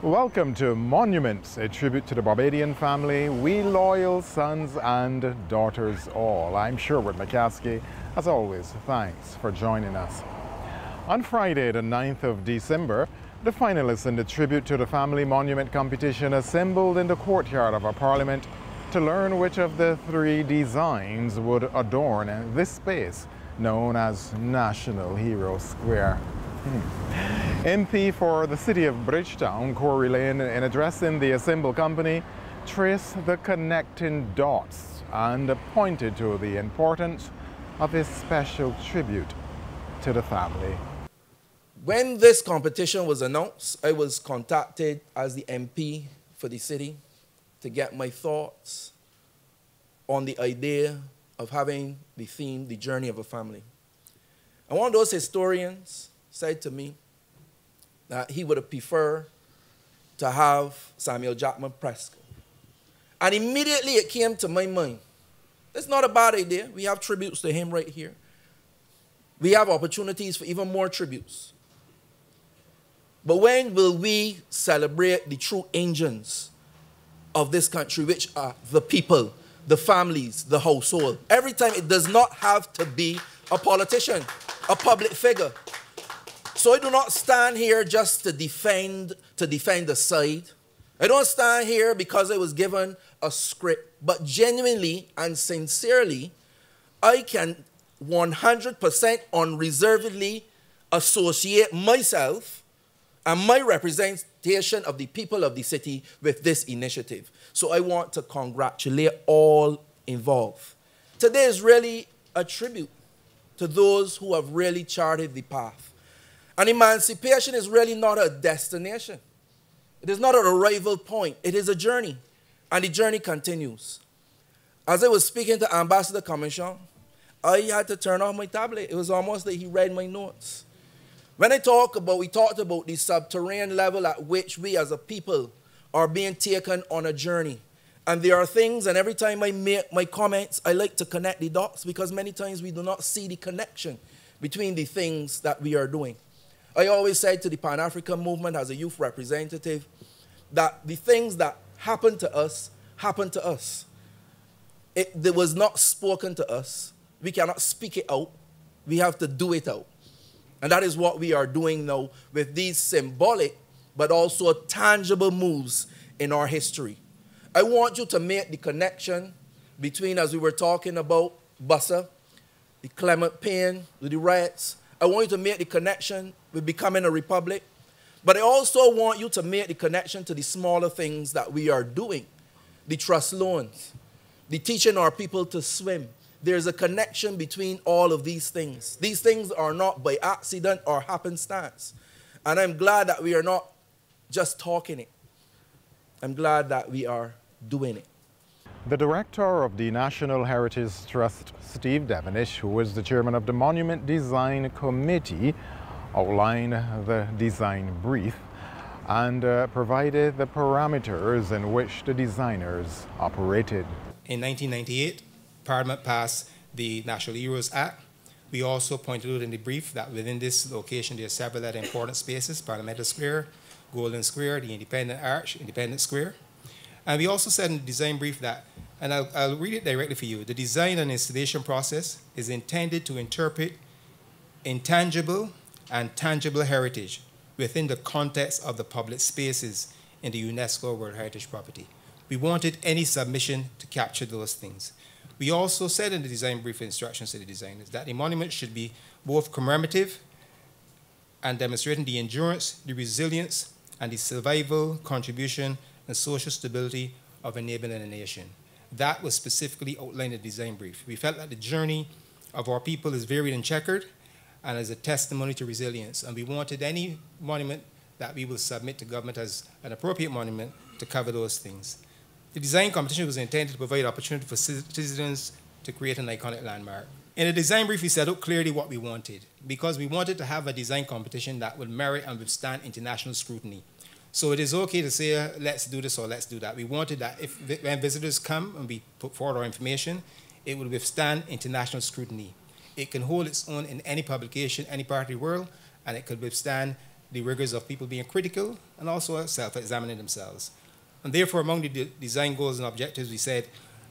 Welcome to Monuments, a tribute to the Barbadian family, we loyal sons and daughters all. I'm Sherwood McCaskey. As always, thanks for joining us. On Friday, the 9th of December, the finalists in the Tribute to the Family Monument competition assembled in the courtyard of our parliament to learn which of the three designs would adorn this space known as National Hero Square. MP for the city of Bridgetown, Corey Lane, in addressing the assembled company, traced the connecting dots and pointed to the importance of a special tribute to the family. When this competition was announced, I was contacted as the MP for the city to get my thoughts on the idea of having the theme, the journey of a family. And one of those historians said to me that he would have preferred to have Samuel Jackman Prescott. And immediately it came to my mind, it's not a bad idea. We have tributes to him right here. We have opportunities for even more tributes. But when will we celebrate the true engines of this country, which are the people, the families, the household? Every time, it does not have to be a politician, a public figure. So I do not stand here just to defend the side. I don't stand here because I was given a script, but genuinely and sincerely, I can 100% unreservedly associate myself and my representation of the people of the city with this initiative. So I want to congratulate all involved. Today is really a tribute to those who have really charted the path. And emancipation is really not a destination. It is not an arrival point. It is a journey. And the journey continues. As I was speaking to Ambassador Commission, I had to turn off my tablet. It was almost like he read my notes. When we talked about the subterranean level at which we as a people are being taken on a journey. And there are things, and every time I make my comments, I like to connect the dots because many times we do not see the connection between the things that we are doing. I always said to the Pan-African movement as a youth representative that the things that happen to us, happen to us. It was not spoken to us. We cannot speak it out. We have to do it out. And that is what we are doing now with these symbolic but also tangible moves in our history. I want you to make the connection between, as we were talking about, Bussa, the Clement Payne, the riots. I want you to make the connection with becoming a republic. But I also want you to make the connection to the smaller things that we are doing. The trust loans, the teaching our people to swim. There's a connection between all of these things. These things are not by accident or happenstance. And I'm glad that we are not just talking it. I'm glad that we are doing it. The director of the National Heritage Trust, Steve Devenish, who was the chairman of the Monument Design Committee, outlined the design brief and provided the parameters in which the designers operated. In 1998, Parliament passed the National Heroes Act. We also pointed out in the brief that within this location there are several other important spaces: Parliamentary Square, Golden Square, the Independent Arch, Independent Square. And we also said in the design brief that, and I'll read it directly for you, the design and installation process is intended to interpret intangible and tangible heritage within the context of the public spaces in the UNESCO World Heritage Property. We wanted any submission to capture those things. We also said in the design brief instructions to the designers that the monument should be both commemorative and demonstrating the endurance, the resilience, and the survival, contribution, and social stability of enabling a nation. That was specifically outlined in the design brief. We felt that the journey of our people is varied and checkered and is a testimony to resilience. And we wanted any monument that we will submit to government as an appropriate monument to cover those things. The design competition was intended to provide opportunity for citizens to create an iconic landmark. In the design brief, we set out clearly what we wanted, because we wanted to have a design competition that would merit and withstand international scrutiny. So it is okay to say, let's do this or let's do that. We wanted that when visitors come and we put forward our information, it would withstand international scrutiny. It can hold its own in any publication, any part of the world, and it could withstand the rigors of people being critical and also self-examining themselves. And therefore, among the design goals and objectives, we said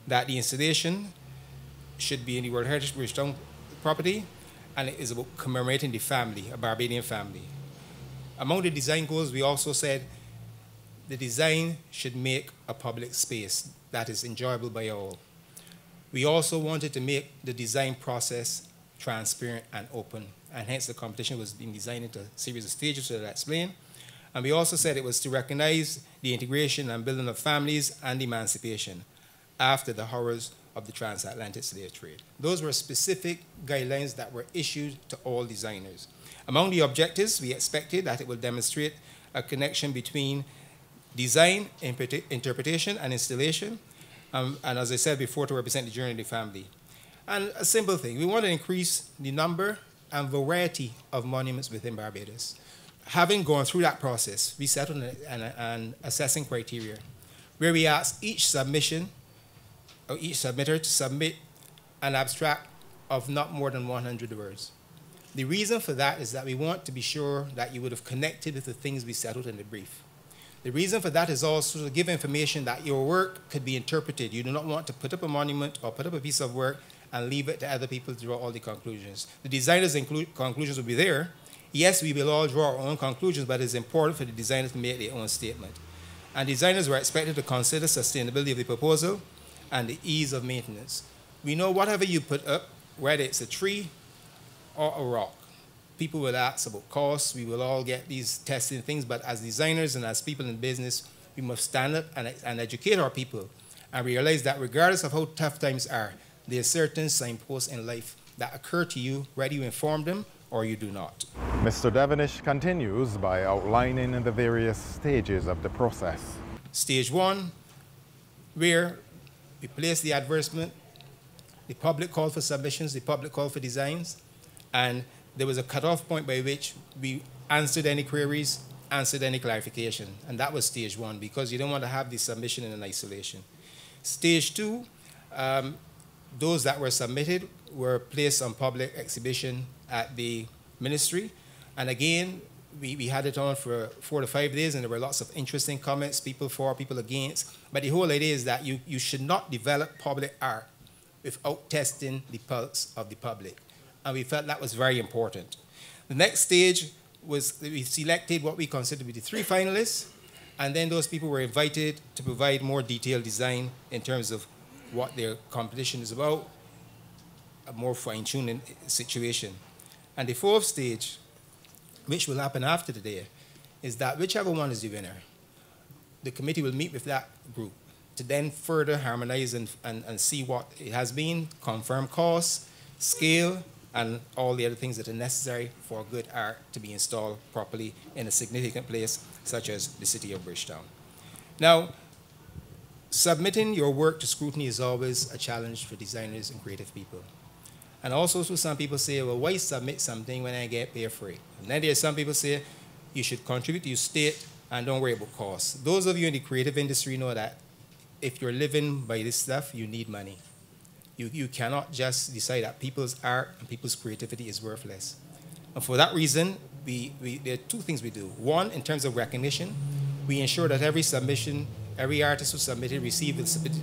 that the installation should be in the World Heritage Bridgetown property, and it is about commemorating the family, a Barbadian family. Among the design goals, we also said the design should make a public space that is enjoyable by all. We also wanted to make the design process transparent and open, and hence the competition was being designed into a series of stages that I explained. And we also said it was to recognize the integration and building of families and emancipation after the horrors of the transatlantic slave trade. Those were specific guidelines that were issued to all designers. Among the objectives, we expected that it will demonstrate a connection between design, interpretation, and installation, and as I said before, to represent the journey of the family. And a simple thing, we want to increase the number and variety of monuments within Barbados. Having gone through that process, we set on an assessing criteria where we asked each submission or each submitter to submit an abstract of not more than 100 words. The reason for that is that we want to be sure that you would have connected with the things we settled in the brief. The reason for that is also to give information that your work could be interpreted. You do not want to put up a monument or put up a piece of work and leave it to other people to draw all the conclusions. The designers' conclusions will be there. Yes, we will all draw our own conclusions, but it's important for the designers to make their own statement. And designers were expected to consider sustainability of the proposal and the ease of maintenance. We know whatever you put up, whether it's a tree or a rock, people will ask about costs. We will all get these testing things, but as designers and as people in business, we must stand up and educate our people and realize that regardless of how tough times are, there are certain signposts in life that occur to you, whether you inform them or you do not. Mr. Devonish continues by outlining the various stages of the process. Stage one, where we place the advertisement, the public call for submissions, the public call for designs, and there was a cutoff point by which we answered any queries, answered any clarification, and that was stage one, because you don't want to have the submission in isolation. Stage two, those that were submitted were placed on public exhibition at the ministry, and again, we had it on for 4 to 5 days, and there were lots of interesting comments, people for, people against, but the whole idea is that you should not develop public art without testing the pulse of the public. And we felt that was very important. The next stage was we selected what we considered to be the 3 finalists, and then those people were invited to provide more detailed design in terms of what their competition is about, a more fine-tuning situation. And the 4th stage, which will happen after the day, is that whichever one is the winner, the committee will meet with that group to then further harmonize and see what it has been, confirm costs, scale, and all the other things that are necessary for good art to be installed properly in a significant place such as the city of Bridgetown. Now, submitting your work to scrutiny is always a challenge for designers and creative people. And also, so some people say, well, why submit something when I get paid for it? And then there's some people say, you should contribute to your state and don't worry about costs. Those of you in the creative industry know that if you're living by this stuff, you need money. You cannot just decide that people's art and people's creativity is worthless. And for that reason, there are 2 things we do. One, in terms of recognition, we ensure that every submission, every artist who submitted received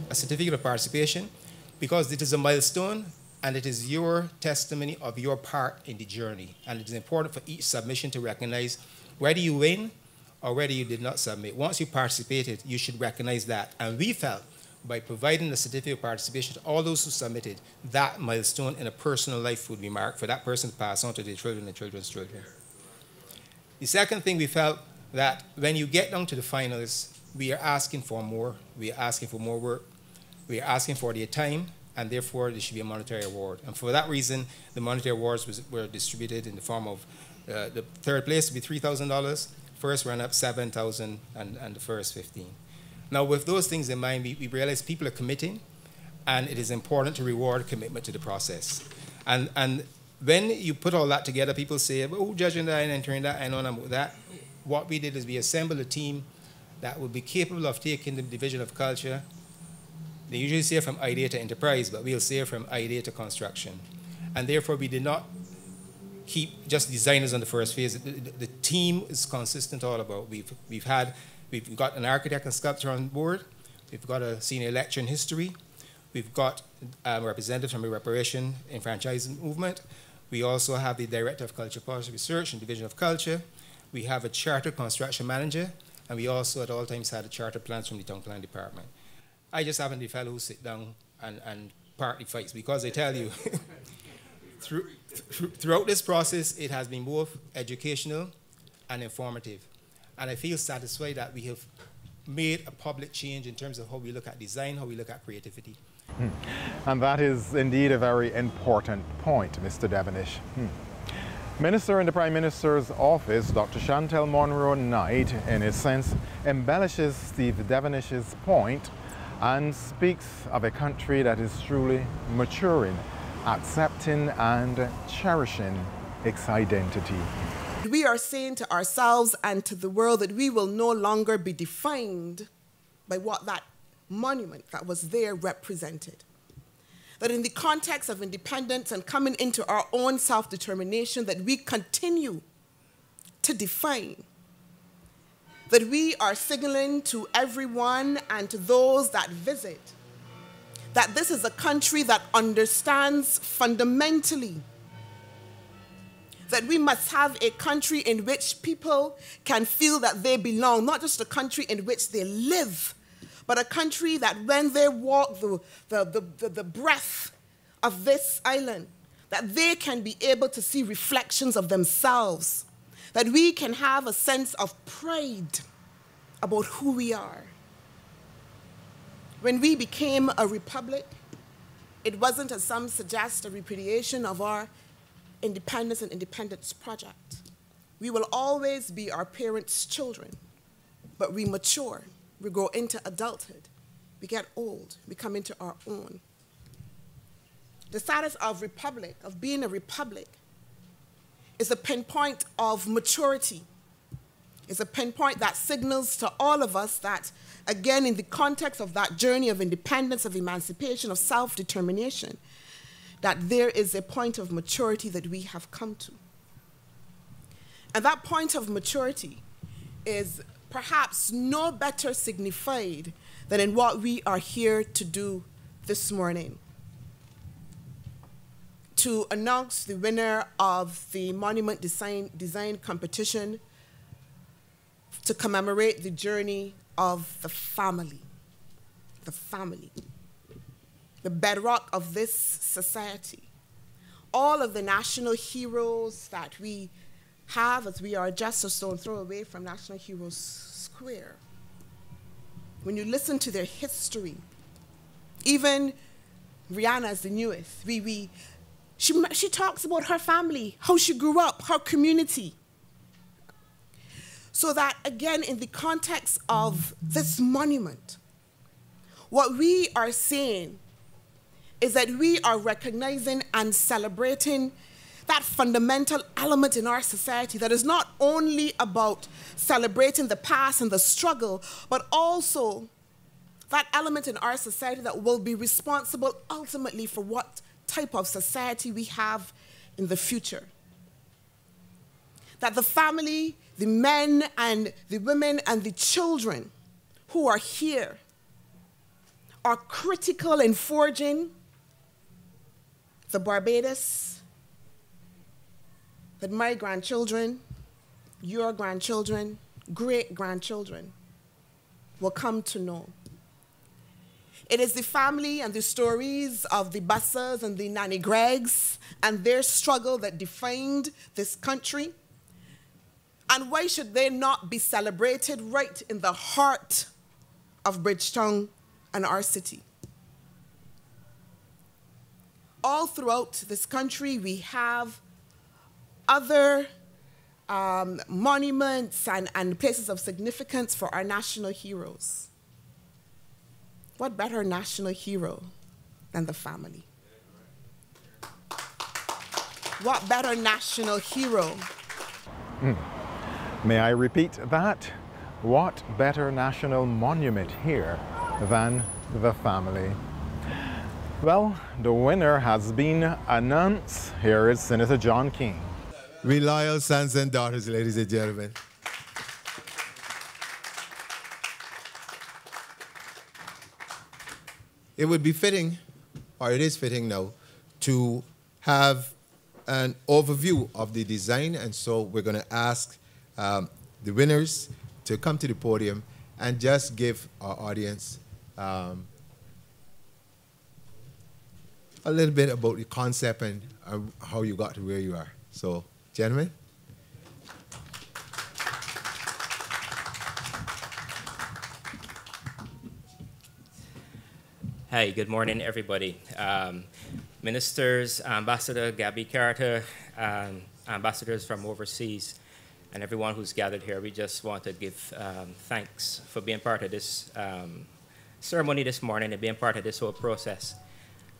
a certificate of participation, because it is a milestone and it is your testimony of your part in the journey. And it is important for each submission to recognize whether you win or whether you did not submit. Once you participated, you should recognize that. And we felt by providing the certificate of participation to all those who submitted, that milestone in a personal life would be marked for that person to pass on to their children and children's children. The second thing, we felt that when you get down to the finalists, we are asking for more. We are asking for more work. We are asking for their time, and therefore there should be a monetary award. And for that reason, the monetary awards were distributed in the form of the 3rd place to be $3,000, first runner-up $7,000, and the first $15,000. Now, with those things in mind, we realize people are committing, and it is important to reward commitment to the process. And when you put all that together, people say, well, judging that and entering that, I know about that. What we did is we assembled a team that would be capable of taking the division of culture. They usually say from idea to enterprise, but we'll say from idea to construction. And therefore, we did not keep just designers on the first phase. The team is consistent all about. We've got an architect and sculptor on board. We've got a senior lecturer in history. We've got representatives from the reparation and franchising movement. We also have the director of culture policy research and division of culture. We have a charter construction manager, and we also at all times had a charter plans from the town plan department. I just happen to be the fellow who sit down and park the fights, because I tell you, throughout this process, it has been both educational and informative. And I feel satisfied that we have made a public change in terms of how we look at design, how we look at creativity. And that is indeed a very important point, Mr. Devenish. Minister in the Prime Minister's office, Dr. Chantel Monroe-Knight, in a sense, embellishes Steve Devenish's point and speaks of a country that is truly maturing, accepting and cherishing its identity. We are saying to ourselves and to the world that we will no longer be defined by what that monument that was there represented. That in the context of independence and coming into our own self-determination, that we continue to define, that we are signaling to everyone and to those that visit that this is a country that understands fundamentally that we must have a country in which people can feel that they belong, not just a country in which they live, but a country that when they walk the breadth of this island, that they can be able to see reflections of themselves, that we can have a sense of pride about who we are. When we became a republic, it wasn't, as some suggest, a repudiation of our independence and independence project. We will always be our parents' children, but we mature, we grow into adulthood, we get old, we come into our own. The status of republic, of being a republic, is a pinpoint of maturity. It's a pinpoint that signals to all of us that, again, in the context of that journey of independence, of emancipation, of self-determination, that there is a point of maturity that we have come to. And that point of maturity is perhaps no better signified than in what we are here to do this morning. To announce the winner of the Monument Design Competition, to commemorate the journey of the family, the bedrock of this society. All of the national heroes that we have, as we are just a stone throw away from National Heroes Square. When you listen to their history, even Rihanna is the newest. She talks about her family, how she grew up, her community. So that, again, in the context of this monument, what we are saying is that we are recognizing and celebrating that fundamental element in our society that is not only about celebrating the past and the struggle, but also that element in our society that will be responsible ultimately for what type of society we have in the future. That the family, the men and the women and the children who are here are critical in forging the Barbados that my grandchildren, your grandchildren, great-grandchildren will come to know. It is the family and the stories of the Bussers and the Nanny Gregs and their struggle that defined this country. And why should they not be celebrated right in the heart of Bridgetown and our city? All throughout this country, we have other monuments and places of significance for our national heroes. What better national hero than the family? What better national hero? May I repeat that? What better national monument here than the family? Well, the winner has been announced. Here is Senator John King. We loyal sons and daughters, ladies and gentlemen. It would be fitting, or it is fitting now, to have an overview of the design, and so we're going to ask the winners to come to the podium and just give our audience a little bit about the concept and how you got to where you are. So, gentlemen. Hi, good morning, everybody. Ministers, Ambassador Gabby Carter, ambassadors from overseas, and everyone who's gathered here, we just want to give thanks for being part of this ceremony this morning and being part of this whole process.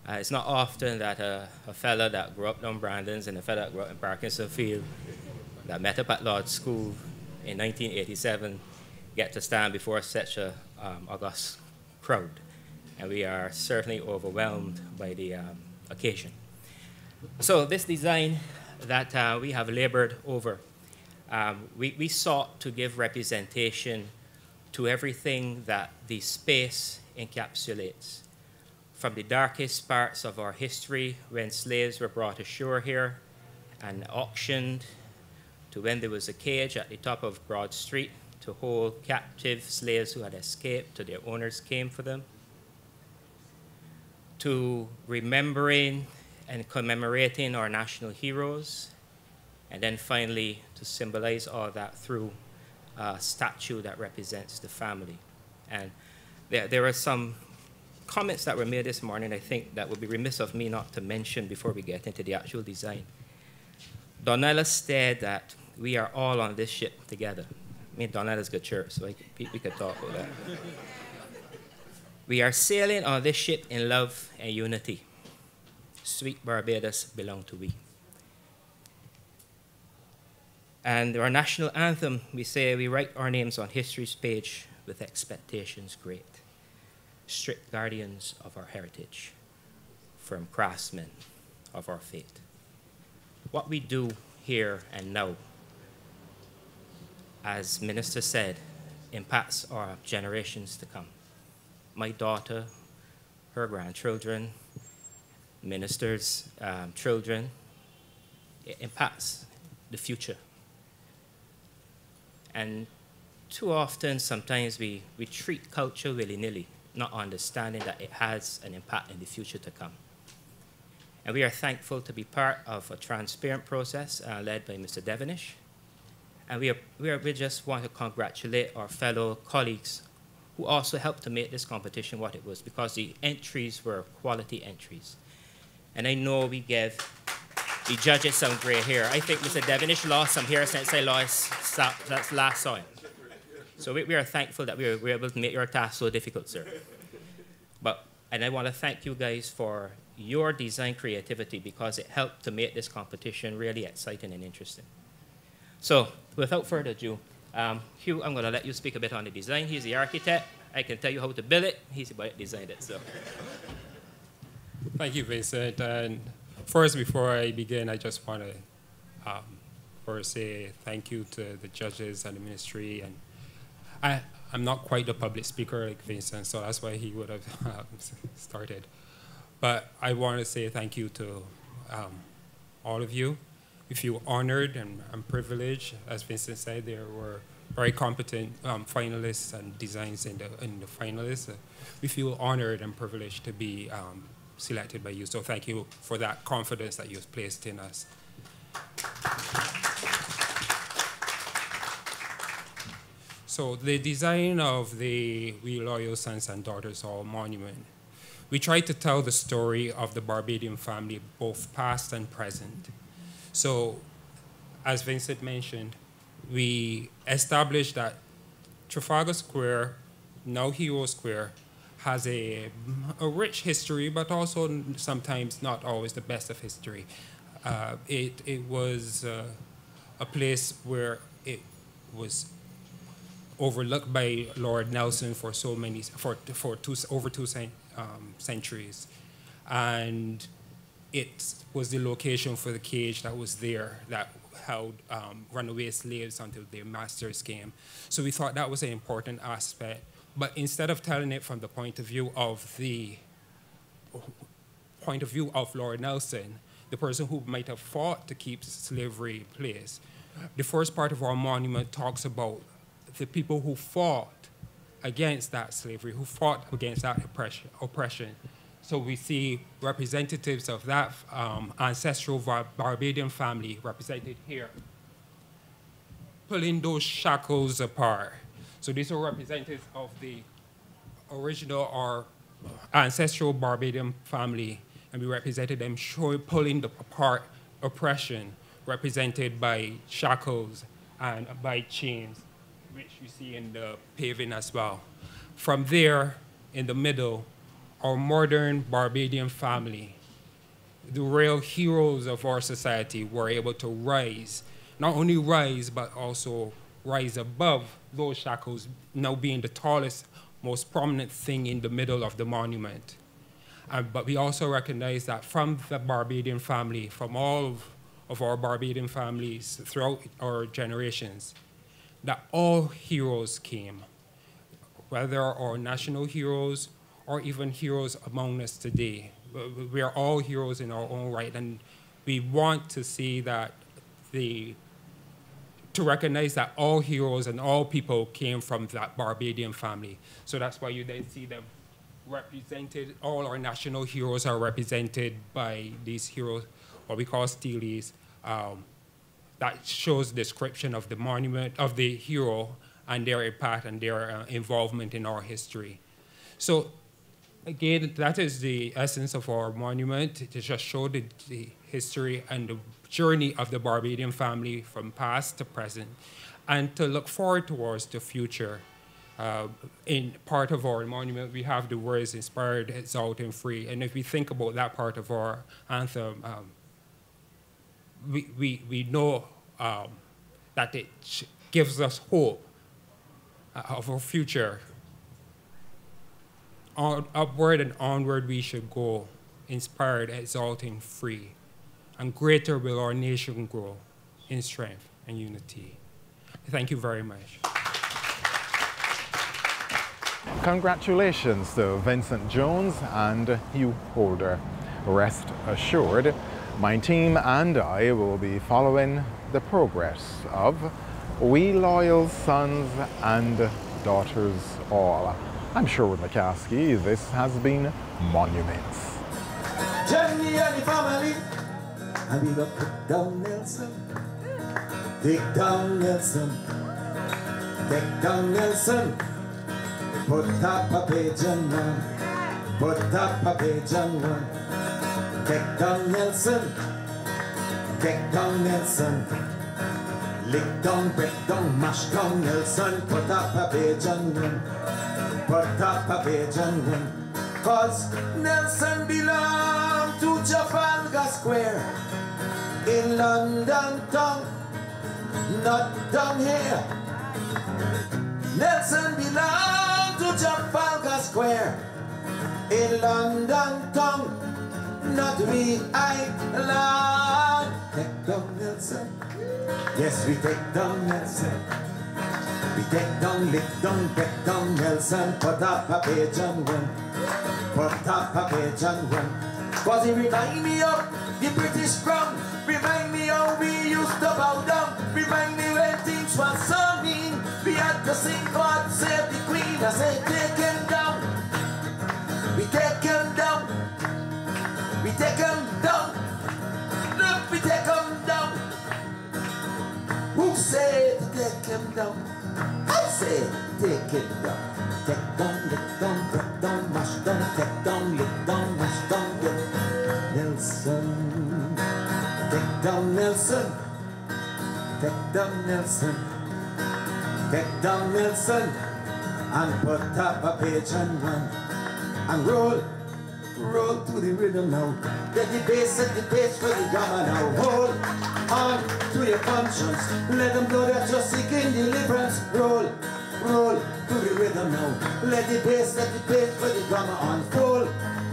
It's not often that a fellow that grew up in Brandons and a fellow that grew up in Parkinson Field that met up at Lord School in 1987 get to stand before such a august crowd. And we are certainly overwhelmed by the occasion. So this design that we have labored over, we sought to give representation to everything that the space encapsulates. From the darkest parts of our history, when slaves were brought ashore here and auctioned, to when there was a cage at the top of Broad Street to hold captive slaves who had escaped till their owners came for them, to remembering and commemorating our national heroes, and then finally to symbolize all that through a statue that represents the family. And there are some comments that were made this morning, I think, that would be remiss of me not to mention before we get into the actual design. Donella said that we are all on this ship together. I mean, Donella's good church, so we could talk about that. We are sailing on this ship in love and unity. Sweet Barbados belong to we. And our national anthem, we say we write our names on history's page with expectations great. Strict guardians of our heritage, firm craftsmen of our fate. What we do here and now, as Minister said, impacts our generations to come. My daughter, her grandchildren, ministers' children, it impacts the future. And too often, sometimes we treat culture willy-nilly, not understanding that it has an impact in the future to come. And we are thankful to be part of a transparent process led by Mr. Devenish. And we just want to congratulate our fellow colleagues who also helped to make this competition what it was, because the entries were quality entries. And I know we gave the judges some gray hair. I think Mr. Devenish lost some hair since I last saw him. So we are thankful that we were able to make your task so difficult, sir. And I want to thank you guys for your design creativity, because it helped to make this competition really exciting and interesting. So without further ado, Hugh, I'm going to let you speak a bit on the design. He's the architect. I can tell you how to build it. He's the one that designed it. So. Thank you, Vincent. And first, before I begin, I just want to first say thank you to the judges and the ministry. And I'm not quite a public speaker like Vincent, so that's why he would have started. But I want to say thank you to all of you. We feel honored and privileged. As Vincent said, there were very competent finalists and designs in the finalists. We feel honored and privileged to be selected by you. So thank you for that confidence that you've placed in us. So the design of the We Loyal Sons and Daughters Hall monument, we tried to tell the story of the Barbadian family, both past and present. So, as Vincent mentioned, we established that Trafalgar Square, now Hero Square, has a rich history, but also sometimes not always the best of history. It was a place where it was overlooked by Lord Nelson for over two centuries, and it was the location for the cage that was there that held runaway slaves until their masters came. So we thought that was an important aspect. But instead of telling it from the point of view of Lord Nelson, the person who might have fought to keep slavery in place, the first part of our monument talks about the people who fought against that slavery, who fought against that oppression. So we see representatives of that ancestral Barbadian family represented here, pulling those shackles apart. So these are representatives of the original or ancestral Barbadian family, and we represented them pulling apart oppression, represented by shackles and by chains, which you see in the paving as well. From there, in the middle, our modern Barbadian family, the real heroes of our society, were able to rise, not only rise, but also rise above those shackles, now being the tallest, most prominent thing in the middle of the monument. But we also recognize that from the Barbadian family, from all of our Barbadian families throughout our generations, that all heroes came, whether our national heroes or even heroes among us today. We are all heroes in our own right, and we want to see that to recognize that all heroes and all people came from that Barbadian family. So that's why you then see them represented, all our national heroes are represented by these heroes, what we call steles. That shows description of the monument, of the hero and their impact and their involvement in our history. So again, that is the essence of our monument, to just show the history and the journey of the Barbadian family from past to present, and to look forward towards the future. In part of our monument, we have the words inspired, exalted, and free. And if we think about that part of our anthem, we know that it gives us hope of our future. Upward and onward we should go, inspired, exalting, free, and greater will our nation grow in strength and unity. Thank you very much. Congratulations to Vincent Jones and Hugh Holder. Rest assured, my team and I will be following the progress of We Loyal Sons and Daughters All. I'm Sherwood McCaskey. This has been Monuments. Jenny and the family, and we got Dick Down Nelson. Dick Down Nelson. Dick Down Nelson. Put up a page on one. Put up a page on one. Dick Down Nelson. Dick Down Nelson. Lick down, break down, mash down Nelson. Put up a page on one. Put up a page on one. Cause Nelson belonged to Trafalgar Square in London town, not down here. Nelson belonged to Trafalgar Square in London town, not we Ireland. Take down Nelson. Yes, we take down Nelson. We take down, lick down, break down Nelson. Put up a page on one. Put up a page on one. Cause it remind me of the British Crown. Remind me how we used to bow down. Remind me when things were so mean. We had to sing God save the Queen. I say take him down. We take him down. We take him down. Look, we take him down. Who said to take him down? I say take it down. Take down, lick down, break down, mash down. Take down, lick down, mash down. Yeah. Nelson. Take down Nelson. Take down Nelson. Take down Nelson. And put up a page on one. And roll. Roll to the rhythm now. Get the bass, set the pace for the drama now. Hold on to your conscience. Let them know that you're seeking deliverance. Roll, roll to the rhythm now. Let the bass, set the pace for the drama unfold.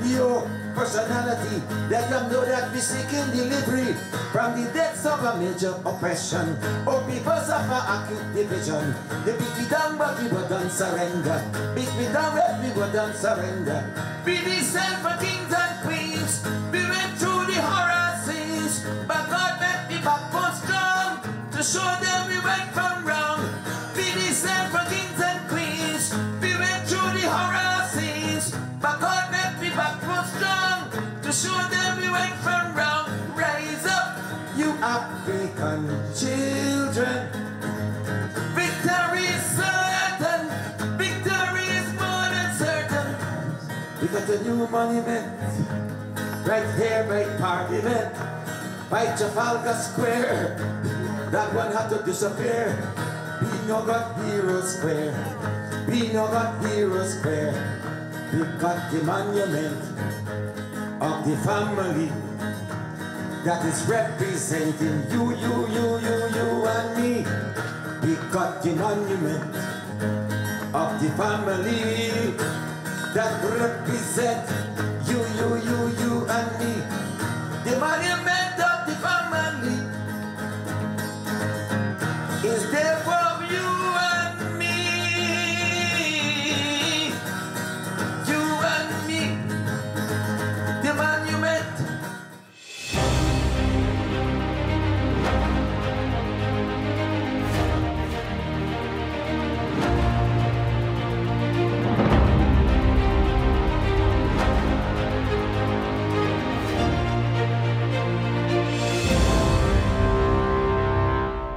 Yo, personality, let them know that we seeking delivery from the depths of a major oppression. Oh, people suffer acute division. They beat me down, but we wouldn't surrender. Beat me down, but we wouldn't surrender. Be themselves for kings and queens. We went through the horror scenes, but God made me backbone strong to show them we went from wrong. Be themselves for kings and queens. We went through the horror scenes, but God made me backbone strong to show them we went from wrong. Rise up, you African children. Victory is certain. Victory is more than certain. We got a new monument right here by Parliament, by Trafalgar Square. That one had to disappear. We no got Hero Square. We no got Hero Square. We got the monument of the family that is representing you and me. We got the monument of the family that represent